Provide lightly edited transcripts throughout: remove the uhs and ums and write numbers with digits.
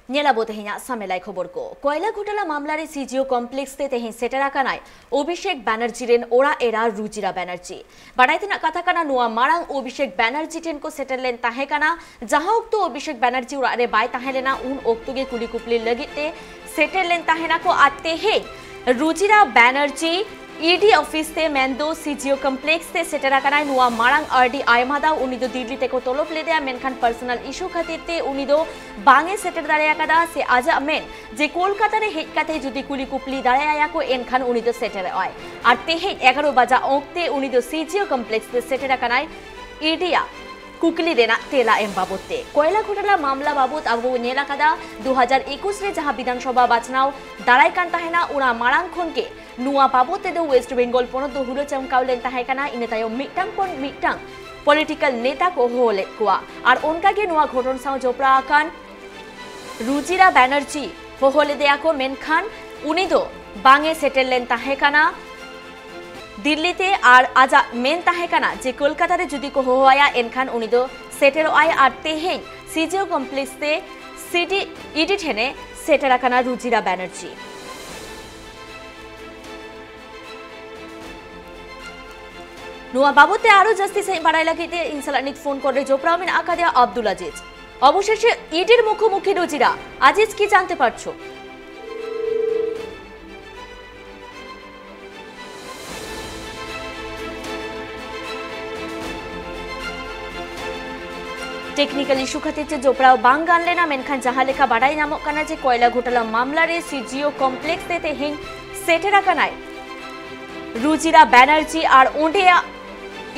Nyelabo tehinya samelai khobor ko. Koila ghotala mamlare CGO complex te tehin setera kanai Abhishek Banerjee ren ora era Rujira Banerjee. Badaitena katha kana nuwa marang Abhishek Banerjee ten ko settlen tahe kana jaha okto Abhishek Banerjee ora re bai tahelena un okto ge kuli kupli lagite settlen tahena ko atte he Rujira Banerjee ED office ते मेंदो CGO complex ते सेटरा कनाय नुआ Marang RD आयमादा उनिदो Delhi ते को तोलोप लेदे मेनखान personal issue खातिर ते उनिदो बांगे shutter दाड़िया कदा से आजा मेन जे कोलकाता रे हेज काते जुदी कुली कुपली दाड़िया को एनखान उनिदो सेटर आय आर ते हे 11 बजा ओक्ते उनिदो CGO कॉम्प्लेक्स ते सेटरा कनाय EDया कुकली देना तेला एम बाबते कोयला घोटाला मामला बाबत आबो नेला कदा 2021 रे जहां विधानसभा बाचनाव दाड़ाय कान ताहेना उना मारांग खनके नुआ बाबते दो वेस्ट बेंगल पोनत दो हुलो चमकावलेन ताहे काना इने तायो मिटांग पॉलिटिकल नेता को होले कुआ आर उनका के नुआ घटन साव जोपरा आकान रुजिरा बैनर्जी होले देया को मेनखान उनी दो बांगे सेटललेन ताहे काना दिल्ली ते आर आजा मेन ताहे काना जे कोलकाता रे जुदी को होया एनखान उनी दो सेटेर आय आर तेहे सीजीओ कॉम्प्लेक्स ते सिटी इडी ठेने सेटेरा काना रुजिरा बैनर्जी नुआ बाबते आरो जस्ती से बाड़ाई लागिते इनसालानिक फोन करे जोपरा मिन आकादिया আব্দুল আজিজ অবশেষে ইডির মুখোমুখি রুজিরা আজিজ কি জানতে পারছো टेक्निकल इशू खातिर जोपरा बांग गानले ना मेनखान जहां लेखा बाड़ाई नामक काना जे कोयला घोटाला मामला रे सीजीओ कॉम्प्लेक्स ते हिंग सेटेरा कानाय रुजिरा बैनर्जी आर ओंडेया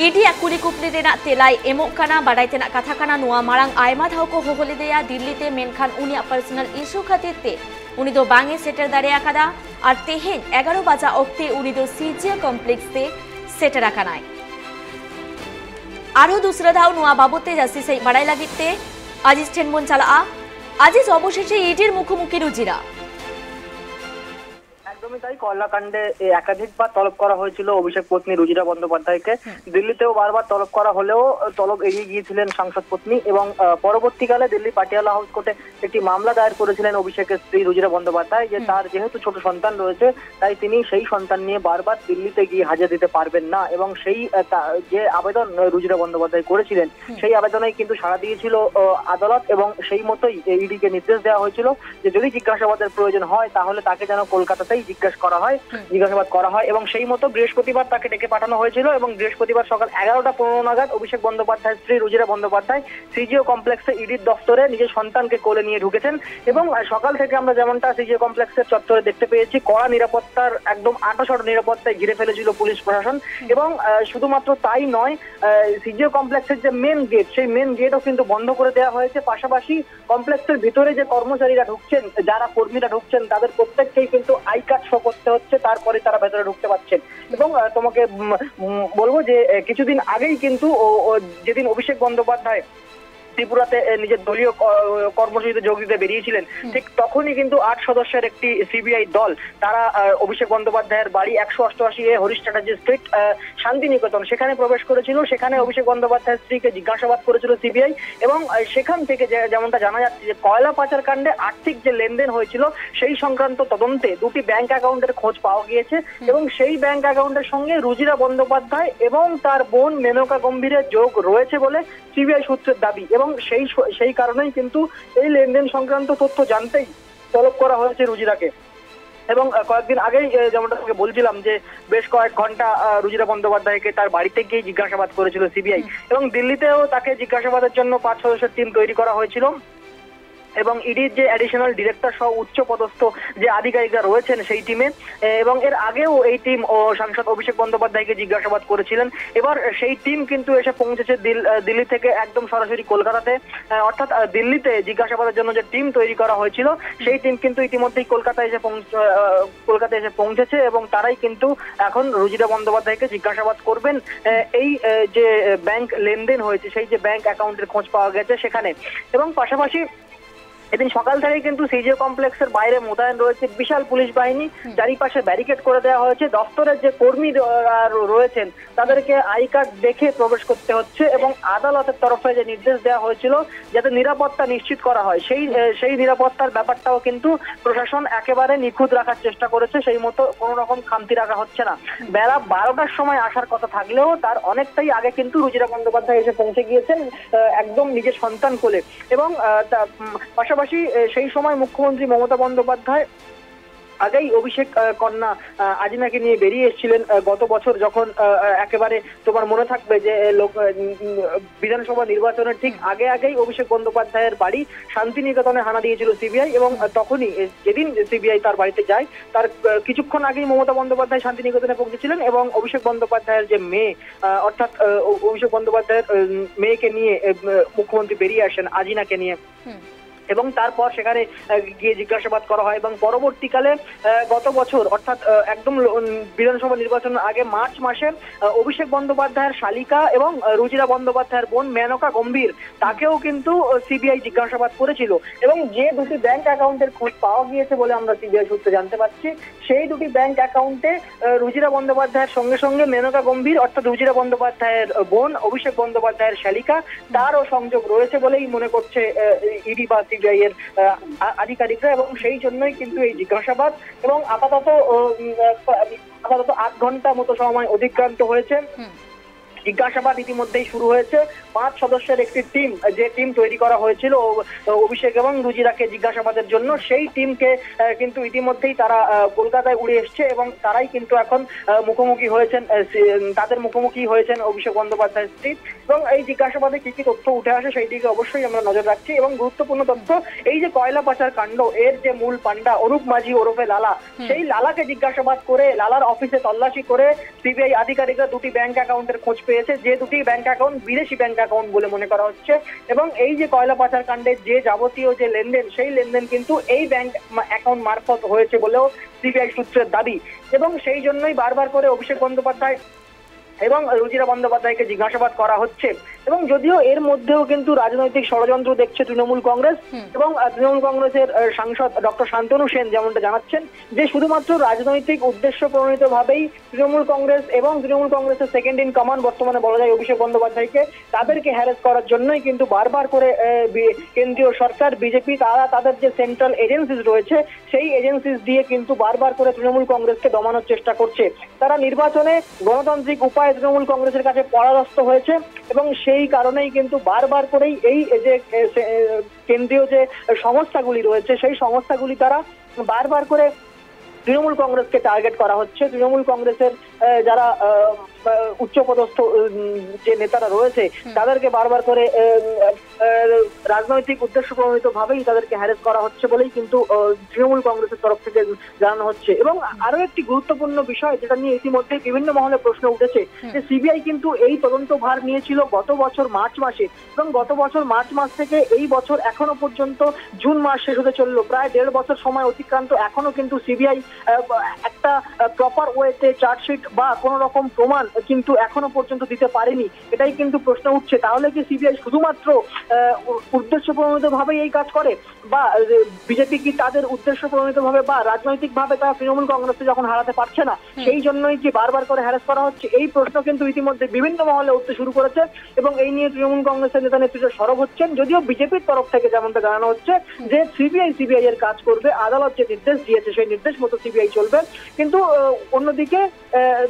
इडिया कुली कुपली देना तेलाई एमो काना बाड़ाइतेना कथा काना नुआ मारंग आयमा धाव को होले देया दिल्ली ते मेनखान उनिया पर्सनल इशू खातिर ते उनी दो बांगे सेटर दाड़िया कादा आर तेहेन 11 बजा ओक्ते उनी दो सीजीओ कॉम्प्लेक्स ते सेटरा कानाय आरो दूसरा धाव नुआ बाबते जस्ती से बाड़ाई लागिते আজিজ ঠেনবন চালা আজিজ অবশেষে ইডির মুখোমুখি রুজিরা একদমই তাই কয়লাকাণ্ডে একাধিকবার তলব করা হয়েছিল অভিষেক পত্নী রুজিরা বন্দ্যোপাধ্যায়কে দিল্লিতেও বারবার তলব করা হলেও তলব এড়িয়ে গিয়েছিলেন সাংসদ পত্নী এবং পরবর্তীকালে দিল্লি পাটিয়ালা হাউস কোর্টে একটি মামলা দায়ের করেছিলেন অভিষেকের স্ত্রী রুজিরা বন্দ্যোপাধ্যায় যে তার যেহেতু ছোট সন্তান রয়েছে তাই তিনি সেই সন্তান নিয়ে বারবার দিল্লিতে গিয়ে হাজিরা দিতে পারবেন না এবং সেই যে আবেদন রুজিরা বন্দ্যোপাধ্যায় করেছিলেন সেই আবেদনে কিন্তু সাড়া দিয়েছিল আদালত এবং সেই মতোই ইডিকে নির্দেশ দেওয়া হয়েছিল যে যদি জিজ্ঞাসাবাদের প্রয়োজন হয় তাহলে তাকে যেন কলকাতাতেই জিজ্ঞাসাবাদ করা হয় এবং সেই মতো বৃহস্পতিবার তাকে ডেকে পাঠানো হয়েছিল এবং বৃহস্পতিবার সকাল 11:15 নাগাদ অভিষেক বন্দ্যোপাধ্যায়ের স্ত্রী রুজিরা বন্দ্যোপাধ্যায় সিজিও কমপ্লেক্সে ইডির দফতরে নিজের সন্তানকে কোলে নিয়ে ঢুকেছেন এবং সকাল থেকে আমরা যেমনটা সিজিও কমপ্লেক্সের চত্বরে দেখতে পেয়েছি কড়া নিরাপত্তার একদম 68 নিরাপত্তায় ঘিরে ফেলেছিল পুলিশ প্রশাসন এবং শুধুমাত্র তাই নয় সিজিও কমপ্লেক্সের যে মেন গেট সেই মেন গেটও কিন্তু বন্ধ করে দেওয়া হয়েছে পাশাপাশি কমপ্লেক্সের ভিতরে যে কর্মচারীরা ঢুকছেন যারা কর্মীরা ঢুকছেন তাদের প্রত্যেককেই কিন্তু আই কার্ড শো করতে হচ্ছে তারপরে তারা ভেতরে ঢুকতে পারছেন এবং তোমাকে বলবো যে কিছুদিন আগেই কিন্তু যেদিন অভিষেক বন্দ্যোপাধ্যায় ত্রিপুরাতে নিজের দলীয় কর্মসূচিতে যোগ দিতে বেরিয়েছিলেন ঠিক তখনই কিন্তু 8 সদস্যের একটি সিবিআই দল তারা অভিষেক বন্দ্যোপাধ্যায়ের বাড়ি 188 হরিশ চ্যাটার্জি স্ট্রিট শান্তিনিকেতন সেখানে প্রবেশ করেছিল সেখানে অভিষেক বন্দ্যোপাধ্যায়ের স্ত্রীকে জিজ্ঞাসাবাদ করেছিল সিবিআই এবং সেখান থেকে যেমনটা জানা যাচ্ছে যে কয়লা পাচার কাণ্ডে আর্থিক যে লেনদেন হয়েছিল সেই সংক্রান্ত তদন্তে দুটি ব্যাংক অ্যাকাউন্টের খোঁজ পাওয়া গিয়েছে এবং সেই ব্যাংক অ্যাকাউন্টের সঙ্গে রুজিরা বন্দ্যোপাধ্যায় এবং তার বোন মেনকা গম্ভীরের যোগ রয়েছে বলে সিবিআই সূত্রের দাবি এবং সেই কারণেই কিন্তু এই লেনদেন সংক্রান্ত তথ্য জানতেই তলব করা হয়েছে রুজিরাকে এবং কয়েকদিন আগেই যেমনটা তোমাকে বলছিলাম যে বেশ কয়েক ঘন্টা রুজিরা বন্দ্যোপাধ্যায়কে তার বাড়িতে গিয়ে জিজ্ঞাসাবাদ করেছিল সিবিআই এবং দিল্লিতেও তাকে জিজ্ঞাসাবাদের জন্য 5 সদস্যের টিম তৈরি করা হয়েছিল এবং ইডির যে অ্যাডিশনাল ডিরেক্টর সহ উচ্চ পদস্থ যে আধিকারিকরা রয়েছেন সেই টিমে এবং এর আগেও এই টিম ও সাংসদ অভিষেক বন্দ্যোপাধ্যায়কে জিজ্ঞাসাবাদ করেছিলেন এবার সেই টিম কিন্তু এসে পৌঁছেছে দিল্লি থেকে একদম সরাসরি কলকাতাতে অর্থাৎ দিল্লিতে জিজ্ঞাসাবাদের জন্য যে টিম তৈরি করা হয়েছিল সেই টিম কিন্তু ইতিমধ্যেই কলকাতায় এসে পৌঁছেছে এবং তারাই কিন্তু এখন রুজিরা বন্দ্যোপাধ্যায়কে জিজ্ঞাসাবাদ করবেন এই যে ব্যাংক লেনদেন হয়েছে সেই যে ব্যাংক অ্যাকাউন্টের খোঁজ পাওয়া গেছে সেখানে এবং পাশাপাশি এদিন সকাল থেকে কিন্তু সিজিও কমপ্লেক্সের বাইরে মোতায়েন রয়েছে বিশাল পুলিশ বাহিনী, চারিপাশে ব্যারিকেড করে দেওয়া হয়েছে। দপ্তরের যে কর্মী রয়েছেন তাদেরকে আই কার্ড দেখে প্রবেশ করতে হচ্ছে এবং আদালতের তরফে যে নির্দেশ দেওয়া হয়েছিল যাতে নিরাপত্তা নিশ্চিত করা হয় সেই নিরাপত্তার ব্যাপারটাও কিন্তু প্রশাসন একেবারে নিখুঁত রাখার চেষ্টা করেছে, সেই মতো কোনো রকম খামতি রাখা হচ্ছে না। বেলা 12টার সময় আসার কথা থাকলেও তার অনেকটাই আগে কিন্তু রুজিরা বন্দ্যোপাধ্যায় এসে পৌঁছে গিয়েছেন একদম নিজের সন্তান কোলে। এবং পাশাপাশি সেই সময় মুখ্যমন্ত্রী মমতা বন্দ্যোপাধ্যায় আগেই অভিষেক কন্যা আজিনাকে নিয়ে বেরিয়ে এসেছিলেন গত বছর, যখন একেবারে তোমার মনে থাকবে যে বিধানসভা নির্বাচনের ঠিক আগেই অভিষেক বন্দ্যোপাধ্যায়ের বাড়ি শান্তিনিকেতনে হানা দিয়েছিল সিবিআই, এবং তখনই যেদিন সিবিআই তার বাড়িতে যায় তার কিছুক্ষণ আগেই মমতা বন্দ্যোপাধ্যায় শান্তিনিকেতনে পৌঁছেছিলেন এবং অভিষেক বন্দ্যোপাধ্যায়ের যে মেয়ে অর্থাৎ অভিষেক বন্দ্যোপাধ্যায়ের মেয়েকে নিয়ে মুখ্যমন্ত্রী বেরিয়ে আসেন আজিনাকে নিয়ে, এবং তারপর সেখানে গিয়ে জিজ্ঞাসাবাদ করা হয়। এবং পরবর্তীকালে গত বছর অর্থাৎ একদম বিধানসভা নির্বাচনের আগে মার্চ মাসে অভিষেক বন্দ্যোপাধ্যায়ের শালিকা এবং রুজিরা বন্দ্যোপাধ্যায়ের বোন মেনকা গম্ভীর তাকেও কিন্তু সিবিআই জিজ্ঞাসাবাদ করেছিল, এবং যে দুটি ব্যাংক অ্যাকাউন্টের খোঁজ পাওয়া গিয়েছে বলে আমরা সিবিআই সূত্রে জানতে পারছি, সেই দুটি ব্যাংক অ্যাকাউন্টে রুজিরা বন্দ্যোপাধ্যায়ের সঙ্গে সঙ্গে মেনকা গম্ভীর অর্থাৎ রুজিরা বন্দ্যোপাধ্যায়ের বোন অভিষেক বন্দ্যোপাধ্যায়ের শালিকা তারও সংযোগ রয়েছে বলেই মনে করছে ইডি বা সিবিআই এর আধিকারিকরা, এবং সেই জন্যই কিন্তু এই জিজ্ঞাসাবাদ। এবং আপাতত 8 ঘন্টা মতো সময় অতিক্রান্ত হয়েছে। জিজ্ঞাসাবাদ ইতিমধ্যেই শুরু হয়েছে। 5 সদস্যের একটি টিম, যে টিম তৈরি করা হয়েছিল অভিষেক এবং রুজিরাকে জিজ্ঞাসাবাদের জন্য, সেই টিমকে কিন্তু ইতিমধ্যেই তারা কলকাতায় উড়ে এসছে এবং তারাই কিন্তু এখন তাদের মুখোমুখি হয়েছেন অভিষেক বন্দ্যোপাধ্যায়ের স্ত্রী। এবং এই জিজ্ঞাসাবাদে কি কি তথ্য উঠে আসে সেই দিকে অবশ্যই আমরা নজর রাখছি। এবং গুরুত্বপূর্ণ তথ্য, এই যে কয়লা পাচার কাণ্ড, এর যে মূল পান্ডা অরূপ মাঝি ওরফে লালা, সেই লালাকে জিজ্ঞাসাবাদ করে লালার অফিসে তল্লাশি করে সিবিআই আধিকারিকরা দুটি ব্যাংক অ্যাকাউন্টের খোঁজ পেয়েছে, যে দুটি ব্যাংক অ্যাকাউন্ট বিদেশি ব্যাংক অ্যাকাউন্ট বলে মনে করা হচ্ছে। এবং এই যে কয়লা পাচার কাণ্ডের যে যাবতীয় যে লেনদেন, সেই লেনদেন কিন্তু এই ব্যাংক অ্যাকাউন্ট মারফত হয়েছে বলেও সিবিআই সূত্রের দাবি। এবং সেই জন্যই বারবার করে অভিষেক বন্দ্যোপাধ্যায় এবং রুজিরা বন্দ্যোপাধ্যায়কে জিজ্ঞাসাবাদ করা হচ্ছে। এবং যদিও এর মধ্যেও কিন্তু রাজনৈতিক ষড়যন্ত্র দেখছে তৃণমূল কংগ্রেস, এবং তৃণমূল কংগ্রেসের সাংসদ ডক্টর শান্তনু সেন যেমনটা জানাচ্ছেন যে শুধুমাত্র রাজনৈতিক উদ্দেশ্য প্রণীত ভাবেই তৃণমূল কংগ্রেস এবং তৃণমূল কংগ্রেসের সেকেন্ড ইন কমান্ড বর্তমানে বলা যায় অভিষেক বন্দ্যোপাধ্যায়কে, তাদেরকে হ্যারাস করার জন্যই কিন্তু বারবার করে কেন্দ্রীয় সরকার বিজেপি তারা তাদের যে সেন্ট্রাল এজেন্সিস রয়েছে সেই এজেন্সিস দিয়ে কিন্তু বারবার করে তৃণমূল কংগ্রেসকে দমানোর চেষ্টা করছে। তারা নির্বাচনে গণতান্ত্রিক উপায়ে তৃণমূল কংগ্রেসের কাছে পরাস্ত হয়েছে, এবং সেই কারণেই কিন্তু বারবার করেই এই যে কেন্দ্রীয় যে সংস্থাগুলি রয়েছে সেই সংস্থাগুলি তারা বারবার করে তৃণমূল কংগ্রেসকে টার্গেট করা হচ্ছে। তৃণমূল কংগ্রেসের যারা উচ্চপদস্থ যে নেতারা রয়েছে তাদেরকে বারবার করে রাজনৈতিক উদ্দেশ্য প্রণীত ভাবেই তাদেরকে হ্যারেস করা হচ্ছে বলেই কিন্তু তৃণমূল কংগ্রেসের তরফ থেকে জানানো হচ্ছে। এবং আরো একটি গুরুত্বপূর্ণ বিষয় যেটা নিয়ে ইতিমধ্যে বিভিন্ন মহলে প্রশ্ন উঠেছে যে সিবিআই কিন্তু এই তদন্ত ভার নিয়েছিল গত বছর মার্চ মাসে, এবং গত বছর মার্চ মাস থেকে এই বছর এখনো পর্যন্ত জুন মাস শেষ হতে চললো, প্রায় 1.5 বছর সময় অতিক্রান্ত, এখনো কিন্তু সিবিআই একটা প্রপার ওয়েতে চার্জশিট বা কোন রকম প্রমাণ কিন্তু এখনো পর্যন্ত দিতে পারেনি। এটাই কিন্তু প্রশ্ন উঠছে, তাহলে কি সিবিআই শুধুমাত্র উদ্দেশ্য প্রণীত ভাবে এই কাজ করে, বা বিজেপি কি তাদের উদ্দেশ্য প্রণীত ভাবে বা রাজনৈতিক ভাবে তারা তৃণমূল কংগ্রেসকে যখন হারাতে পারছে না সেই জন্যই কি বারবার করে হ্যারাস করা হচ্ছে? এই প্রশ্ন কিন্তু ইতিমধ্যে বিভিন্ন মহলে উঠতে শুরু করেছে, এবং এই নিয়ে তৃণমূল কংগ্রেসের নেতা নেতৃত্ব সরব হচ্ছেন। যদিও বিজেপির তরফ থেকে যেমনটা জানানো হচ্ছে যে সিবিআই এর কাজ করবে, আদালত যে নির্দেশ দিয়েছে সেই নির্দেশ মতো সিবিআই চলবে, কিন্তু অন্যদিকে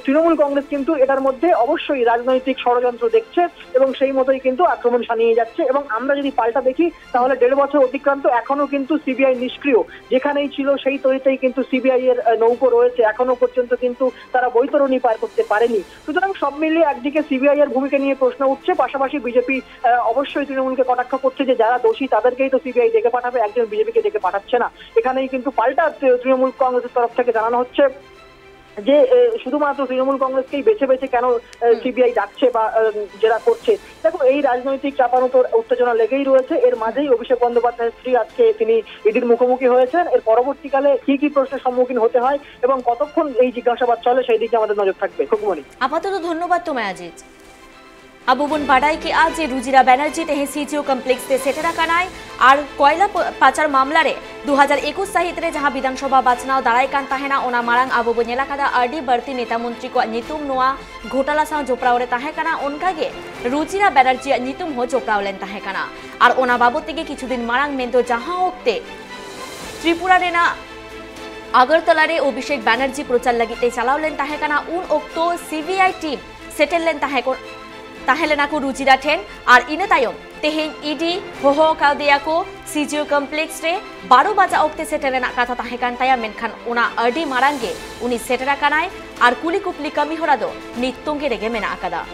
তৃণমূল কংগ্রেস কিন্তু এটার মধ্যে অবশ্যই রাজনৈতিক ষড়যন্ত্র দেখছে এবং সেই মতোই কিন্তু আক্রমণ সানিয়ে যাচ্ছে। এবং আমরা যদি পাল্টা দেখি তাহলে 1.5 বছর অতিক্রান্ত, এখনো কিন্তু সিবিআই নিষ্ক্রিয়, যেখানেই ছিল সেই তরিতেই কিন্তু সিবিআই এর নৌকো রয়েছে, এখনো পর্যন্ত কিন্তু তারা বৈতরণী পার করতে পারেনি। সুতরাং সব মিলিয়ে একদিকে সিবিআই এর ভূমিকা নিয়ে প্রশ্ন উঠছে, পাশাপাশি বিজেপি অবশ্যই তৃণমূলকে কটাক্ষ করছে যে যারা দোষী তাদেরকেই তো সিবিআই ডেকে পাঠাবে, একজন বিজেপিকে ডেকে পাঠাচ্ছে না। এখানেই কিন্তু পাল্টা তৃণমূল কংগ্রেসের তরফ থেকে জানানো হচ্ছে যে শুধুমাত্র তৃণমূল কংগ্রেসকেই বেছে বেছে কেন সিবিআই ডাকছে বা জেরা করছে। দেখো, এই রাজনৈতিক চাপানোতর উত্তেজনা লেগেই রয়েছে, এর মাঝেই অভিষেক বন্দ্যোপাধ্যায়ের স্ত্রী আজকে তিনি ইডির মুখোমুখি হয়েছেন। এর পরবর্তীকালে কি কি প্রশ্নের সম্মুখীন হতে হয় এবং কতক্ষণ এই জিজ্ঞাসাবাদ চলে সেই দিকে আমাদের নজর থাকবে। খুকুমণি, আপাতত ধন্যবাদ তোমায় Aziz. Abu bun badai ki a je Rujira Banerjee tehin CGO complex te seter akanai ar koyla pachar mamlare 2021 sahit re jaha Bidhansabha bachnao darai kan tahena ona marang abu bun nyela kada RD Barti neta mantri ko nyutum noa घोटाला सां जोपड़ाव रे ताहे कना उनकागे रुजिरा बैनर्जी नितुम हो जोपड़ाव लेन ताहे कना और ओना बाबत तेगे किछुदिन मारांग मेंदो जहां ओक्ते त्रिपुरा रेना अगरतला रे अभिषेक बैनर्जी प्रचार लगिते चलाव लेन ताहे कना उन ओक्तो सीबीआई टीम सेटल लेन ताहे लेना को रुजिरा ठेन और इने तायम तेहेन ईडी होहो काउदिया को सीजीओ कम्प्लेक्स रे 12 बजा ओक्ते सेटल कथा ताहे कान ताया मेनखान उना अडी मारांगे उनी सेटरा कानाय और कुली कुपली कमी होरा दो नित्तोंगे रेगे मेना आकादा।